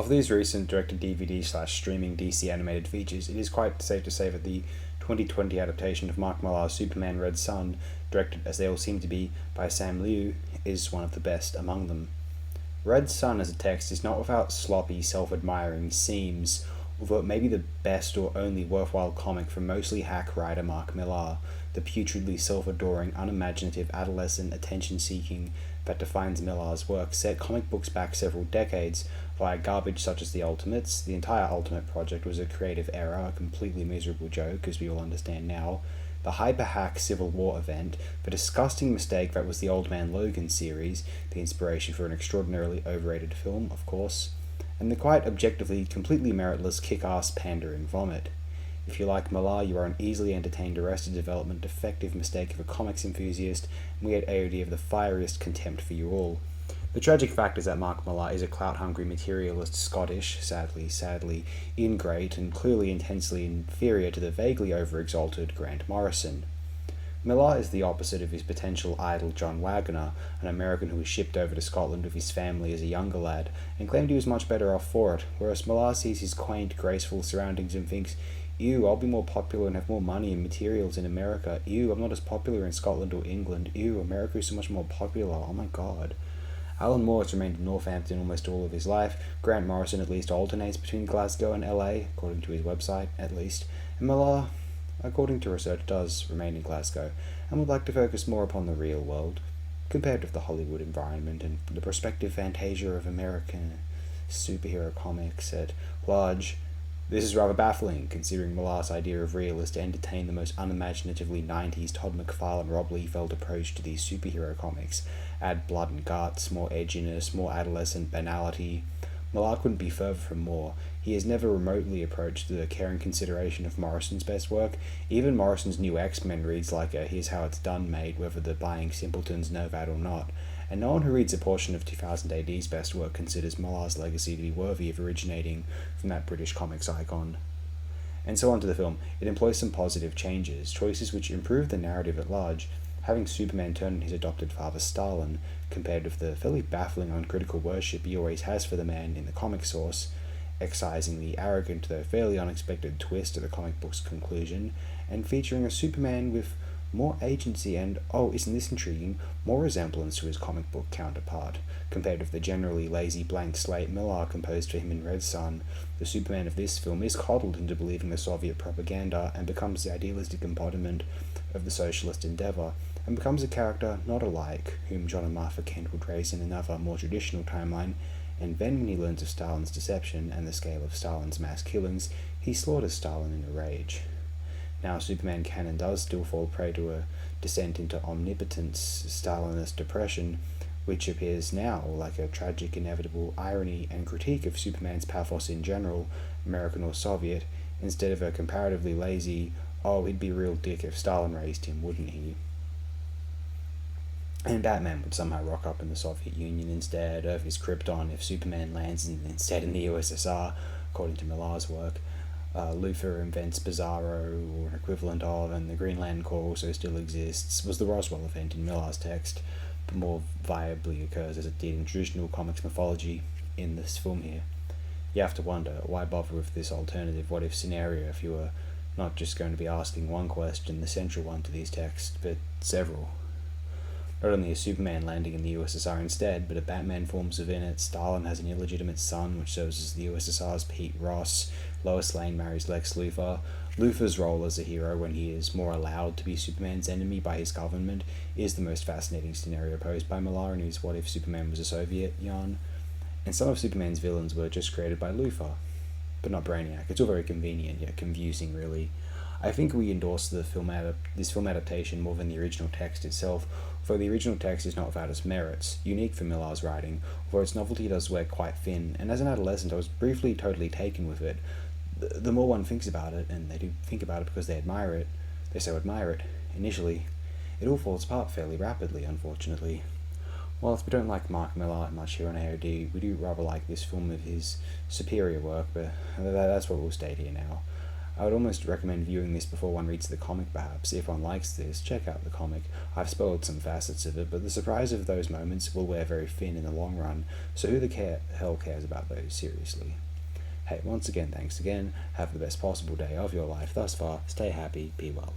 Of these recent direct-to-DVD/streaming DC animated features, it is quite safe to say that the 2020 adaptation of Mark Millar's Superman Red Son, directed as they all seem to be by Sam Liu, is one of the best among them. Red Son as a text is not without sloppy, self-admiring seams, although it may be the best or only worthwhile comic from mostly hack writer Mark Millar, the putridly self-adoring, unimaginative, adolescent attention-seeking that defines Millar's work set comic books back several decades via garbage such as the Ultimates. The entire Ultimate project was a creative error, a completely miserable joke, as we all understand now. The hyper-hack Civil War event, the disgusting mistake that was the Old Man Logan series, the inspiration for an extraordinarily overrated film, of course, and the quite objectively completely meritless kick-ass pandering vomit. If you like Millar, you are an easily entertained Arrested Development defective mistake of a comics enthusiast, and we at AOD have the fieriest contempt for you all. The tragic fact is that Mark Millar is a clout-hungry materialist Scottish, sadly, ingrate and clearly intensely inferior to the vaguely over-exalted Grant Morrison. Millar is the opposite of his potential idol John Wagner, an American who was shipped over to Scotland with his family as a younger lad, and claimed he was much better off for it, whereas Millar sees his quaint, graceful surroundings and thinks, ew, I'll be more popular and have more money and materials in America. Ew, I'm not as popular in Scotland or England. Ew, America is so much more popular. Oh my god. Alan Moore has remained in Northampton almost all of his life. Grant Morrison at least alternates between Glasgow and LA, according to his website, at least. And Millar, according to research, does remain in Glasgow, and would like to focus more upon the real world, compared with the Hollywood environment and the prospective fantasia of American superhero comics at large. This is rather baffling, considering Millar's idea of real is to entertain the most unimaginatively 90s Todd McFarlane Rob Liefeld approach to these superhero comics. Add blood and guts, more edginess, more adolescent banality. Millar couldn't be further from more. He has never remotely approached the care and consideration of Morrison's best work. Even Morrison's new X-Men reads like a here's how it's done made, whether the buying simpletons know that or not. And no one who reads a portion of 2000 AD's best work considers Millar's legacy to be worthy of originating from that British comics icon. And so on to the film. It employs some positive changes, choices which improve the narrative at large, having Superman turn on his adopted father Stalin, compared with the fairly baffling uncritical worship he always has for the man in the comic source, excising the arrogant though fairly unexpected twist at the comic book's conclusion, and featuring a Superman with more agency and, oh, isn't this intriguing, more resemblance to his comic book counterpart, compared with the generally lazy blank slate Millar composed for him in Red Son. The Superman of this film is coddled into believing the Soviet propaganda and becomes the idealistic embodiment of the socialist endeavour, and becomes a character not alike, whom John and Martha Kent would raise in another, more traditional timeline, and then when he learns of Stalin's deception and the scale of Stalin's mass killings, he slaughters Stalin in a rage. Now Superman can and does still fall prey to a descent into omnipotence, Stalinist depression, which appears now like a tragic inevitable irony and critique of Superman's pathos in general, American or Soviet, instead of a comparatively lazy, oh, he'd be a real dick if Stalin raised him, wouldn't he? And Batman would somehow rock up in the Soviet Union instead of his Krypton if Superman lands instead in the USSR, according to Millar's work. Luthor invents Bizarro, or an equivalent of, and the Green Lantern Corps also still exists, was the Roswell event in Millar's text, but more viably occurs as it did in traditional comics mythology in this film here. You have to wonder, why bother with this alternative what-if scenario if you were not just going to be asking one question, the central one to these texts, but several? Not only is Superman landing in the USSR instead, but a Batman forms within it, Stalin has an illegitimate son, which serves as the USSR's Pete Ross, Lois Lane marries Lex Luthor. Luthor's role as a hero when he is more allowed to be Superman's enemy by his government is the most fascinating scenario posed by Millar in his What If Superman Was a Soviet yarn. And some of Superman's villains were just created by Luthor, but not Brainiac. It's all very convenient, yet confusing really. I think we endorse this film adaptation more than the original text itself, although the original text is not without its merits, unique for Millar's writing, although its novelty does wear quite thin, and as an adolescent I was briefly totally taken with it. The more one thinks about it, and they do think about it because they so admire it, initially, it all falls apart fairly rapidly, unfortunately. Whilst we don't like Mark Millar much here on AOD, we do rather like this film of his superior work, but that's what we'll state here now. I would almost recommend viewing this before one reads the comic perhaps. If one likes this, check out the comic. I've spoiled some facets of it, but the surprise of those moments will wear very thin in the long run, so who the hell cares about those, seriously? Hey, once again, thanks again. Have the best possible day of your life thus far. Stay happy, be well.